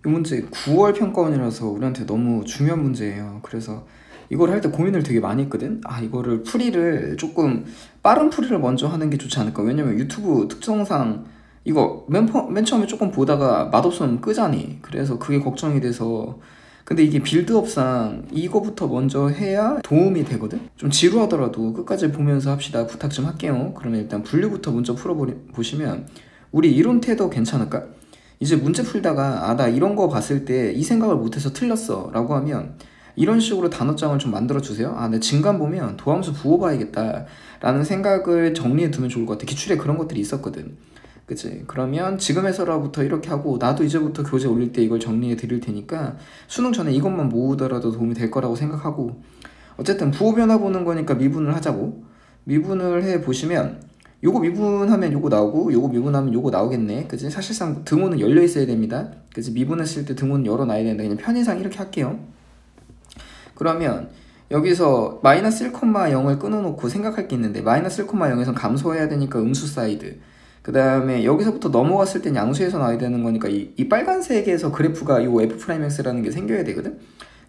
이 문제 9월 평가원이라서 우리한테 너무 중요한 문제예요. 그래서 이걸 할 때 고민을 되게 많이 했거든. 이거를 풀이를 조금 빠른 풀이를 먼저 하는 게 좋지 않을까. 왜냐면 유튜브 특성상 이거 맨 처음에 조금 보다가 맛없으면 끄자니. 그래서 그게 걱정이 돼서. 근데 이게 빌드업상 이거부터 먼저 해야 도움이 되거든. 좀 지루하더라도 끝까지 보면서 합시다. 부탁 좀 할게요. 그러면 일단 분류부터 먼저 풀어보시면 우리 이론 태도 괜찮을까? 이제 문제 풀다가 나 이런 거 봤을 때 이 생각을 못해서 틀렸어 라고 하면 이런 식으로 단어장을 좀 만들어 주세요. 내 진간 보면 도함수 부호 봐야겠다 라는 생각을 정리해 두면 좋을 것 같아. 기출에 그런 것들이 있었거든. 그치? 그러면 지금에서라부터 이렇게 하고 나도 이제부터 교재 올릴 때 이걸 정리해 드릴 테니까 수능 전에 이것만 모으더라도 도움이 될 거라고 생각하고, 어쨌든 부호 변화 보는 거니까 미분을 하자고. 미분을 해 보시면 요거 미분하면 요거 나오고 요거 미분하면 요거 나오겠네. 그치? 사실상 등호는 열려 있어야 됩니다. 그치? 미분했을 때 등호는 열어놔야 된다. 그냥 편의상 이렇게 할게요. 그러면 여기서 마이너스 1,0을 끊어놓고 생각할 게 있는데, 마이너스 1,0에선 감소해야 되니까 음수 사이드, 그 다음에 여기서부터 넘어갔을 땐 양수에서 나와야 되는 거니까 이 빨간색에서 그래프가 요 F'X라는 게 생겨야 되거든?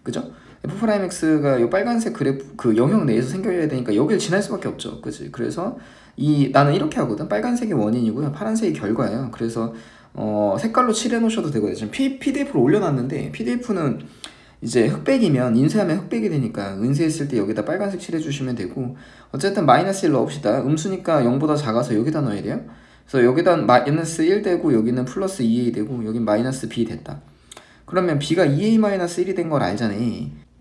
그죠? F'X가 요 빨간색 그래프 그 영역 내에서 생겨야 되니까 여기를 지날 수밖에 없죠. 그치? 그래서 나는 이렇게 하거든. 빨간색이 원인이고요, 파란색이 결과예요. 그래서 색깔로 칠해 놓으셔도 되거든요. 지금 PDF로 올려놨는데, PDF는 이제 흑백이면 인쇄하면 흑백이 되니까 인쇄했을 때 여기다 빨간색 칠해 주시면 되고, 어쨌든 마이너스 1 넣읍시다. 음수니까 0보다 작아서 여기다 넣어야 돼요. 그래서 여기다 마이너스 1 되고 여기는 플러스 2a 되고 여긴 마이너스 b 됐다. 그러면 b가 2a-1이 된 걸 알잖아.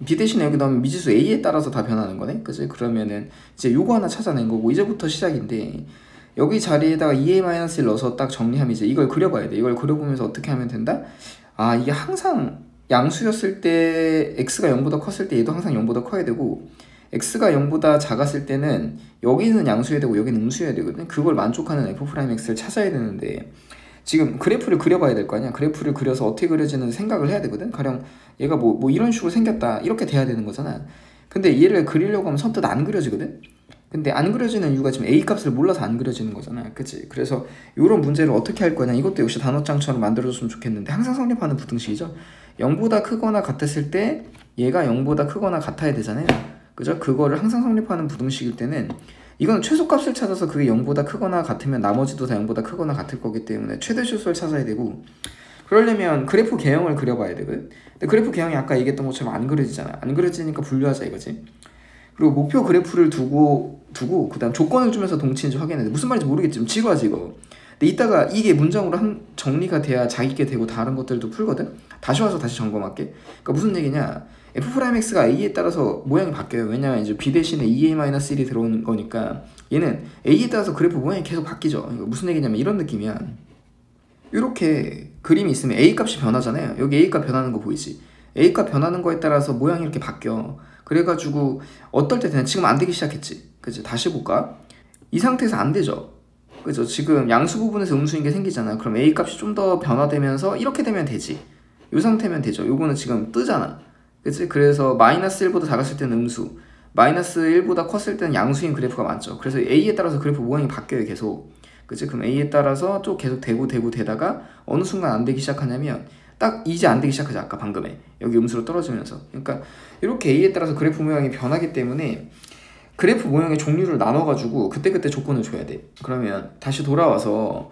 b 대신에 여기 넣으면 미지수 a에 따라서 다 변하는 거네. 그치? 그러면은 이제 요거 하나 찾아낸 거고, 이제부터 시작인데 여기 자리에다가 2a-1 넣어서 딱 정리하면 이제 이걸 그려봐야 돼. 이걸 그려보면서 어떻게 하면 된다? 이게 항상 양수였을 때 x가 0보다 컸을 때 얘도 항상 0보다 커야 되고, x가 0보다 작았을 때는 여기는 양수여야 되고 여기는 음수여야 되거든. 그걸 만족하는 F'X를 찾아야 되는데 지금 그래프를 그려봐야 될 거 아니야. 그래프를 그려서 어떻게 그려지는지 생각을 해야 되거든. 가령 얘가 뭐 이런 식으로 생겼다 이렇게 돼야 되는 거잖아. 근데 얘를 그리려고 하면 선뜻 안 그려지거든. 근데 안 그려지는 이유가 지금 a 값을 몰라서 안 그려지는 거잖아. 그치? 그래서 이런 문제를 어떻게 할 거냐, 이것도 역시 단어장처럼 만들어줬으면 좋겠는데, 항상 성립하는 부등식이죠. 0보다 크거나 같았을 때 얘가 0보다 크거나 같아야 되잖아요. 그죠? 그거를 항상 성립하는 부등식일 때는 이건 최소값을 찾아서 그게 0보다 크거나 같으면 나머지도 다 0보다 크거나 같을 거기 때문에 최대 최소를 찾아야 되고, 그러려면 그래프 개형을 그려봐야 되거든. 근데 그래프 개형이 아까 얘기했던 것처럼 안 그려지잖아. 안 그려지니까 분류하자 이거지. 그리고 목표 그래프를 두고 그 다음 조건을 주면서 동치인지 확인해야 돼. 무슨 말인지 모르겠지만 지루하지 이거. 근데 이따가 이게 문장으로 정리가 돼야 자기게 되고 다른 것들도 풀거든. 다시 와서 다시 점검할게. 그러니까 무슨 얘기냐, F'X가 A에 따라서 모양이 바뀌어요. 왜냐면 이제 B 대신에 2a-1이 들어오는 거니까 얘는 A에 따라서 그래프 모양이 계속 바뀌죠. 그러니까 무슨 얘기냐면 이런 느낌이야. 이렇게 그림이 있으면 A 값이 변하잖아요. 여기 A 값 변하는 거 보이지? A 값 변하는 거에 따라서 모양이 이렇게 바뀌어. 그래가지고 어떨 때 되냐, 지금 안 되기 시작했지. 그치? 다시 볼까? 이 상태에서 안 되죠. 그죠? 지금 양수 부분에서 음수인 게 생기잖아. 그럼 A 값이 좀 더 변화되면서 이렇게 되면 되지. 이 상태면 되죠. 요거는 지금 뜨잖아. 그치? 그래서 마이너스 1보다 작았을 때는 음수, 마이너스 1보다 컸을 때는 양수인 그래프가 맞죠. 그래서 A에 따라서 그래프 모양이 바뀌어요 계속. 그치? 그럼 A에 따라서 또 계속 되고 되다가 어느 순간 안 되기 시작하냐면 딱 이제 안 되기 시작하죠. 아까 방금에 여기 음수로 떨어지면서. 그러니까 이렇게 A에 따라서 그래프 모양이 변하기 때문에 그래프 모양의 종류를 나눠가지고 그때그때 조건을 줘야 돼. 그러면 다시 돌아와서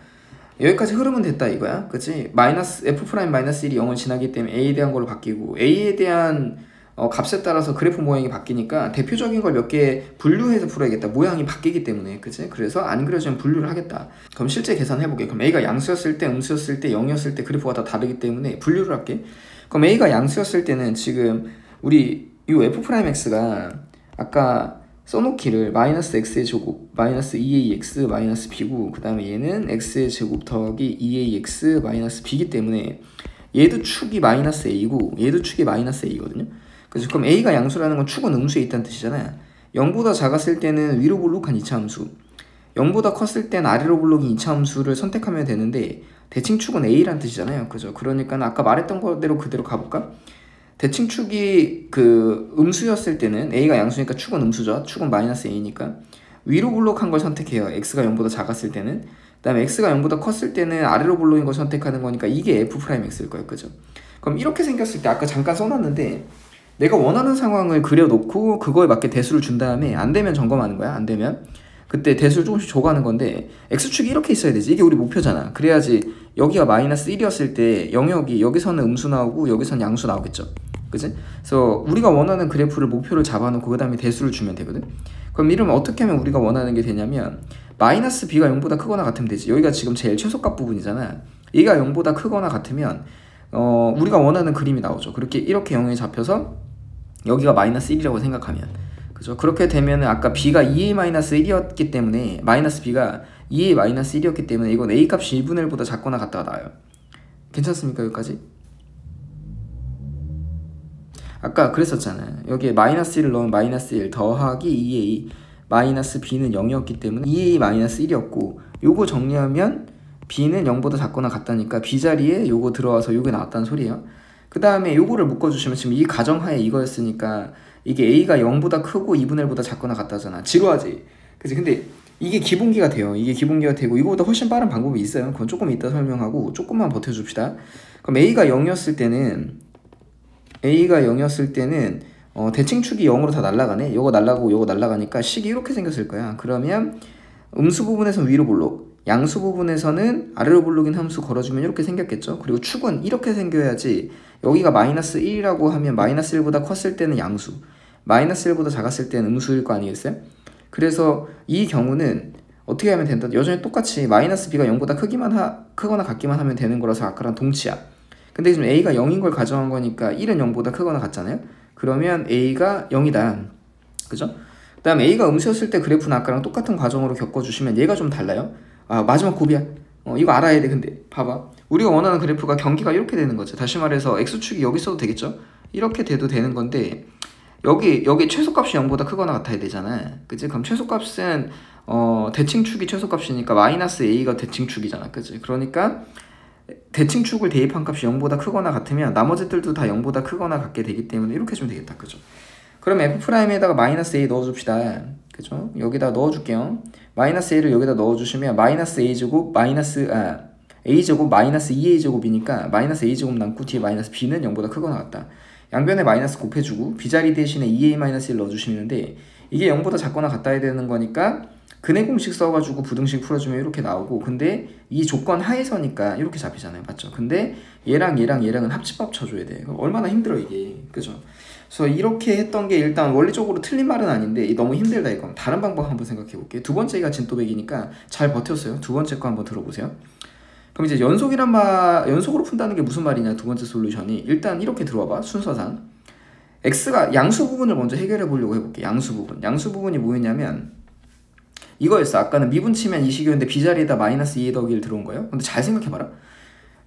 여기까지 흐름은 됐다 이거야. 그치? F'-1이 0을 지나기 때문에 A에 대한 걸로 바뀌고, A에 대한 값에 따라서 그래프 모양이 바뀌니까 대표적인 걸 몇 개 분류해서 풀어야겠다. 모양이 바뀌기 때문에. 그치? 그래서 안 그려지면 분류를 하겠다. 그럼 실제 계산해볼게. 그럼 A가 양수였을 때, 음수였을 때, 0이었을 때 그래프가 다 다르기 때문에 분류를 할게. 그럼 A가 양수였을 때는 지금 우리 이 F'X가 아까 써놓기를 마이너스 x의 제곱 마이너스 2ax 마이너스 b고, 그 다음에 얘는 x의 제곱 더하기 2ax 마이너스 b이기 때문에 얘도 축이 마이너스 a고 얘도 축이 마이너스 a거든요. 그래서 그럼 a가 양수라는 건 축은 음수에 있다는 뜻이잖아요. 0보다 작았을 때는 위로 볼록한 2차 함수, 0보다 컸을 땐 아래로 볼록인 2차 함수를 선택하면 되는데 대칭 축은 a란 뜻이잖아요. 그죠? 그러니까 아까 말했던 거대로 그대로 가볼까? 대칭 축이 그 음수였을 때는 a가 양수니까 축은 음수죠. 축은 마이너스 a니까 위로 볼록한 걸 선택해요. x가 0보다 작았을 때는. 다음에 x가 0보다 컸을 때는 아래로 볼록인 거 선택하는 거니까 이게 f'x일 거예요. 그죠? 그럼 이렇게 생겼을 때 아까 잠깐 써놨는데 내가 원하는 상황을 그려놓고 그거에 맞게 대수를 준 다음에 안 되면 점검하는 거야. 안 되면 그때 대수를 조금씩 줘가는 건데 x축이 이렇게 있어야 되지. 이게 우리 목표잖아. 그래야지 여기가 마이너스 1이었을 때 영역이 여기서는 음수 나오고 여기서는 양수 나오겠죠. 그치? 그래서 우리가 원하는 그래프를 목표를 잡아놓고 그 다음에 대수를 주면 되거든. 그럼 이러면 어떻게 하면 우리가 원하는 게 되냐면 마이너스 b가 0보다 크거나 같으면 되지. 여기가 지금 제일 최소값 부분이잖아. 얘가 0보다 크거나 같으면 우리가 원하는 그림이 나오죠. 그렇게 이렇게 0이 잡혀서 여기가 마이너스 1이라고 생각하면 그죠? 그렇게 되면 아까 b가 2a-1이었기 때문에 마이너스 b가 2a-1이었기 때문에 이건 a 값이 1분의 1보다 작거나 같다가 나와요. 괜찮습니까? 여기까지? 아까 그랬었잖아요. 여기에 마이너스 1을 넣으면 마이너스 1 더하기 2a 마이너스 b는 0이었기 때문에 2a-1이었고 요거 정리하면 b는 0보다 작거나 같다니까 b 자리에 요거 들어와서 요게 나왔다는 소리예요. 그 다음에 요거를 묶어주시면 지금 이 가정하에 이거였으니까 이게 a가 0보다 크고 2분의 1보다 작거나 같다잖아. 지루하지? 그치? 근데 이게 기본기가 돼요. 이게 기본기가 되고 이거보다 훨씬 빠른 방법이 있어요. 그건 조금 이따 설명하고 조금만 버텨줍시다. 그럼 a가 0이었을 때는 대칭축이 0으로 다 날아가네. 요거 날아가고 요거 날아가니까 식이 이렇게 생겼을 거야. 그러면 음수 부분에서는 위로 볼록, 양수 부분에서는 아래로 볼록인 함수 걸어주면 이렇게 생겼겠죠. 그리고 축은 이렇게 생겨야지. 여기가 마이너스 1이라고 하면 마이너스 1보다 컸을 때는 양수, 마이너스 1보다 작았을 때는 음수일 거 아니겠어요? 그래서 이 경우는 어떻게 하면 된다? 여전히 똑같이 마이너스 b가 0보다 크거나 같기만 하면 되는 거라서 아까랑 동치야. 근데 지금 a가 0인 걸 가정한 거니까 1은 0보다 크거나 같잖아요? 그러면 a가 0이다. 그죠? 그 다음 a가 음수였을 때 그래프는 아까랑 똑같은 과정으로 겪어주시면 얘가 좀 달라요. 아, 마지막 고비야. 이거 알아야 돼. 근데 봐봐. 우리가 원하는 그래프가 경기가 이렇게 되는 거죠. 다시 말해서 x축이 여기 있어도 되겠죠? 이렇게 돼도 되는 건데 여기 최소값이 0보다 크거나 같아야 되잖아. 그치? 그럼 최소값은 대칭축이 최소값이니까 마이너스 a가 대칭축이잖아. 그치? 그러니까 대칭축을 대입한 값이 0보다 크거나 같으면 나머지들도 다 0보다 크거나 같게 되기 때문에 이렇게 해주면 되겠다. 그죠? 그럼 f'에다가 마이너스 a 넣어줍시다. 그죠? 여기다 넣어줄게요. 마이너스 a를 여기다 넣어주시면 마이너스 a제곱 a제곱 마이너스 2a제곱이니까 마이너스 a제곱 남고 뒤에 마이너스 b는 0보다 크거나 같다. 양변에 마이너스 곱해주고 b자리 대신에 2a-1 넣어주시는데 이게 0보다 작거나 같아야 되는 거니까 근해 공식 써가지고 부등식 풀어주면 이렇게 나오고, 근데 이 조건 하에서니까 이렇게 잡히잖아요. 맞죠? 근데 얘랑은 합집합 쳐줘야 돼. 얼마나 힘들어 이게. 그죠? 그래서 이렇게 했던 게 일단 원리적으로 틀린 말은 아닌데 너무 힘들다 이건. 다른 방법 한번 생각해 볼게요. 두 번째가 진또백이니까 잘 버텼어요. 두 번째 거 한번 들어보세요. 그럼 이제 연속으로 푼다는 게 무슨 말이냐, 두 번째 솔루션이. 일단 이렇게 들어와봐. 순서상 x가 양수 부분을 먼저 해결해 보려고 해볼게. 양수 부분이 뭐였냐면 이거였어. 아까는 미분치면 이 식이었는데 b자리에다 마이너스 2의 더하기 1 들어온 거예요. 근데 잘 생각해봐라.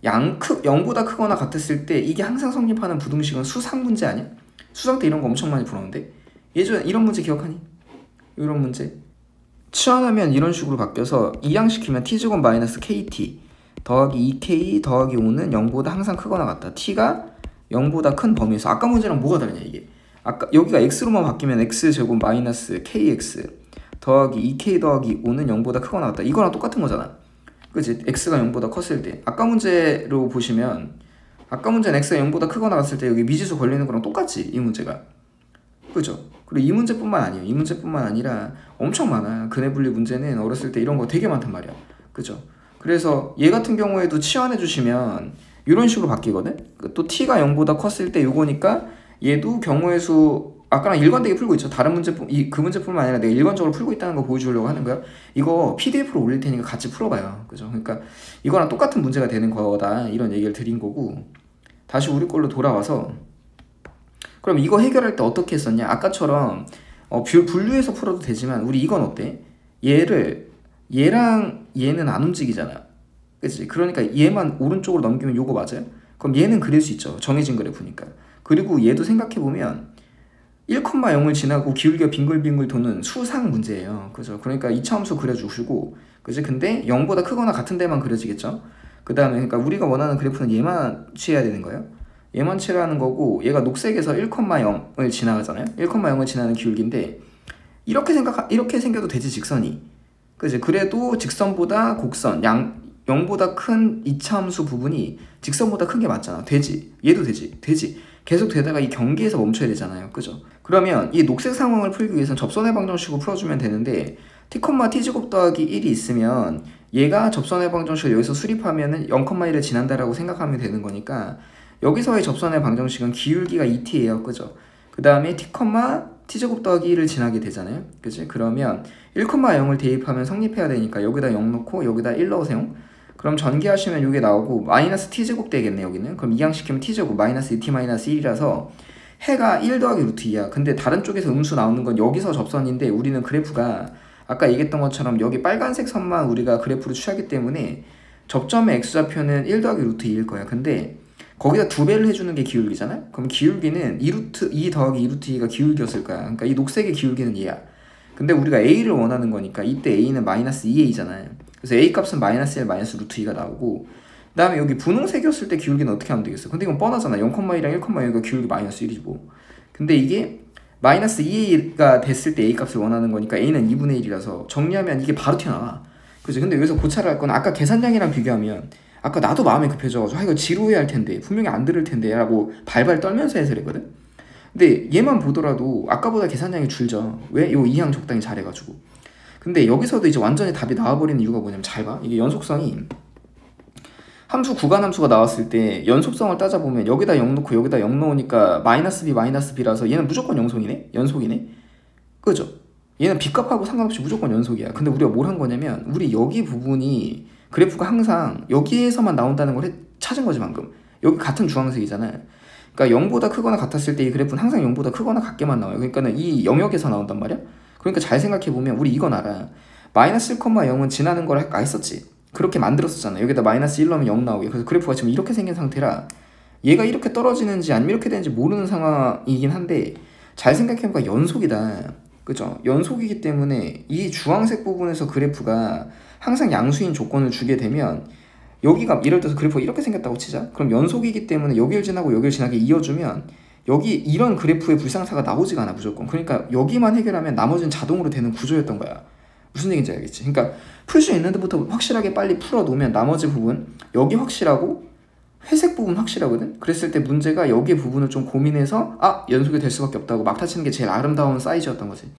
0보다 크거나 같았을 때 이게 항상 성립하는 부등식은 수상 문제 아니야? 수상 때 이런 거 엄청 많이 풀었는데 예전에 이런 문제 기억하니? 이런 문제 치환하면 이런 식으로 바뀌어서 이항시키면 t제곱 마이너스 kt 더하기 2k 더하기 5는 0보다 항상 크거나 같다. t가 0보다 큰 범위에서. 아까 문제랑 뭐가 다르냐 이게. 아까 여기가 x로만 바뀌면 x제곱 마이너스 kx 더하기 2k 더하기 5는 0보다 크거나 같다. 이거랑 똑같은 거잖아. 그치? x가 0보다 컸을 때. 아까 문제로 보시면 아까 문제는 x가 0보다 크거나 같을 때 여기 미지수 걸리는 거랑 똑같지, 이 문제가. 그죠? 그리고 이 문제뿐만 아니에요. 이 문제뿐만 아니라 엄청 많아. 근해 분리 문제는 어렸을 때 이런 거 되게 많단 말이야. 그죠? 그래서 얘 같은 경우에도 치환해 주시면 이런 식으로 바뀌거든? 또 t가 0보다 컸을 때 요거니까 얘도 경우의 수 아까랑 일관되게 풀고 있죠. 다른 그 문제뿐만 아니라 내가 일관적으로 풀고 있다는 거 보여주려고 하는 거야. 이거 PDF로 올릴 테니까 같이 풀어봐요. 그죠? 그러니까 이거랑 똑같은 문제가 되는 거다. 이런 얘기를 드린 거고. 다시 우리 걸로 돌아와서 그럼 이거 해결할 때 어떻게 했었냐? 아까처럼 분류해서 풀어도 되지만 우리 이건 어때? 얘랑 얘는 안 움직이잖아. 그치? 그러니까 얘만 오른쪽으로 넘기면 요거 맞아요? 그럼 얘는 그릴 수 있죠. 정해진 그래프니까. 그리고 얘도 생각해보면 1,0을 지나고 기울기가 빙글빙글 도는 수상 문제예요. 그죠? 그러니까 이차함수 그려주시고, 그지? 근데 0보다 크거나 같은 데만 그려지겠죠? 그 다음에 그러니까 우리가 원하는 그래프는 얘만 취해야 되는 거예요. 얘만 취하는 거고, 얘가 녹색에서 1,0을 지나가잖아요. 1,0을 지나는 기울기인데 이렇게 생겨도 되지, 직선이. 그지? 그래도 직선보다 곡선, 0보다 큰 이차함수 부분이 직선보다 큰 게 맞잖아. 되지. 얘도 되지. 되지. 계속 되다가 이 경계에서 멈춰야 되잖아요. 그죠? 그러면 이 녹색 상황을 풀기 위해서는 접선의 방정식을 풀어주면 되는데 t, t제곱 더하기 1이 있으면 얘가 접선의 방정식을 여기서 수립하면은 0,1을 지난다라고 생각하면 되는 거니까 여기서의 접선의 방정식은 기울기가 2t예요. 그죠? 그 다음에 t, t제곱 더하기 1을 지나게 되잖아요. 그치? 그러면 1,0을 대입하면 성립해야 되니까 여기다 0 넣고 여기다 1 넣으세요. 그럼 전개하시면 이게 나오고 마이너스 t제곱 되겠네 여기는. 그럼 이항시키면 t제곱 마이너스 2t 마이너스 1이라서 해가 1 더하기 루트 2야. 근데 다른 쪽에서 음수 나오는 건 여기서 접선인데 우리는 그래프가 아까 얘기했던 것처럼 여기 빨간색 선만 우리가 그래프로 취하기 때문에 접점의 x좌표는 1 더하기 루트 2일 거야. 근데 거기다 2배를 해주는 게 기울기잖아요? 그럼 기울기는 2 더하기 2 루트 2가 기울기였을 거야. 그러니까 이 녹색의 기울기는 얘야. 근데 우리가 a를 원하는 거니까 이때 a는 마이너스 2a잖아요. 그래서 a 값은 마이너스 1 마이너스 루트 2가 나오고 그 다음에 여기 분홍색이었을 때 기울기는 어떻게 하면 되겠어? 근데 이건 뻔하잖아. 0,1이랑 1,0가 기울기 마이너스 1이지 뭐. 근데 이게 마이너스 2a가 됐을 때 a 값을 원하는 거니까 a는 2분의 1이라서 정리하면 이게 바로 튀어나와. 그치? 근데 여기서 고찰을 할 건 아까 계산량이랑 비교하면 아까 나도 마음이 급해져가지고 이거 지루해 할 텐데 분명히 안 들을 텐데 라고 발발 떨면서 해서 그랬거든? 근데 얘만 보더라도 아까보다 계산량이 줄죠. 왜? 요 이항 적당히 잘해가지고. 근데 여기서도 이제 완전히 답이 나와버리는 이유가 뭐냐면 잘 봐. 이게 연속성이 함수 구간함수가 나왔을 때 연속성을 따져보면 여기다 0 넣고 여기다 0 넣으니까 마이너스 b 마이너스 b라서 얘는 무조건 연속이네? 연속이네? 그죠? 얘는 b값하고 상관없이 무조건 연속이야. 근데 우리가 뭘 한 거냐면 우리 여기 부분이 그래프가 항상 여기에서만 나온다는 걸 찾은 거지 방금. 여기 같은 주황색이잖아. 그러니까 0보다 크거나 같았을 때 이 그래프는 항상 0보다 크거나 같게만 나와요. 그러니까는 이 영역에서 나온단 말이야. 그러니까 잘 생각해보면 우리 이건 알아. 마이너스 1,0은 지나는 걸 아까 했었지. 그렇게 만들었었잖아. 여기다 마이너스 1 넣으면 0 나오게. 그래서 그래프가 지금 이렇게 생긴 상태라 얘가 이렇게 떨어지는지 아니면 이렇게 되는지 모르는 상황이긴 한데 잘 생각해보니까 연속이다. 그죠? 연속이기 때문에 이 주황색 부분에서 그래프가 항상 양수인 조건을 주게 되면 여기가 예를 들어서 그래프가 이렇게 생겼다고 치자. 그럼 연속이기 때문에 여기를 지나고 여기를 지나게 이어주면 여기 이런 그래프의 불상사가 나오지가 않아 무조건. 그러니까 여기만 해결하면 나머지는 자동으로 되는 구조였던 거야. 무슨 얘기인지 알겠지? 그러니까 풀 수 있는 데부터 확실하게 빨리 풀어놓으면 나머지 부분 여기 확실하고 회색 부분 확실하거든? 그랬을 때 문제가 여기 부분을 좀 고민해서 연속이 될 수밖에 없다고 막타치는 게 제일 아름다운 사이즈였던 거지.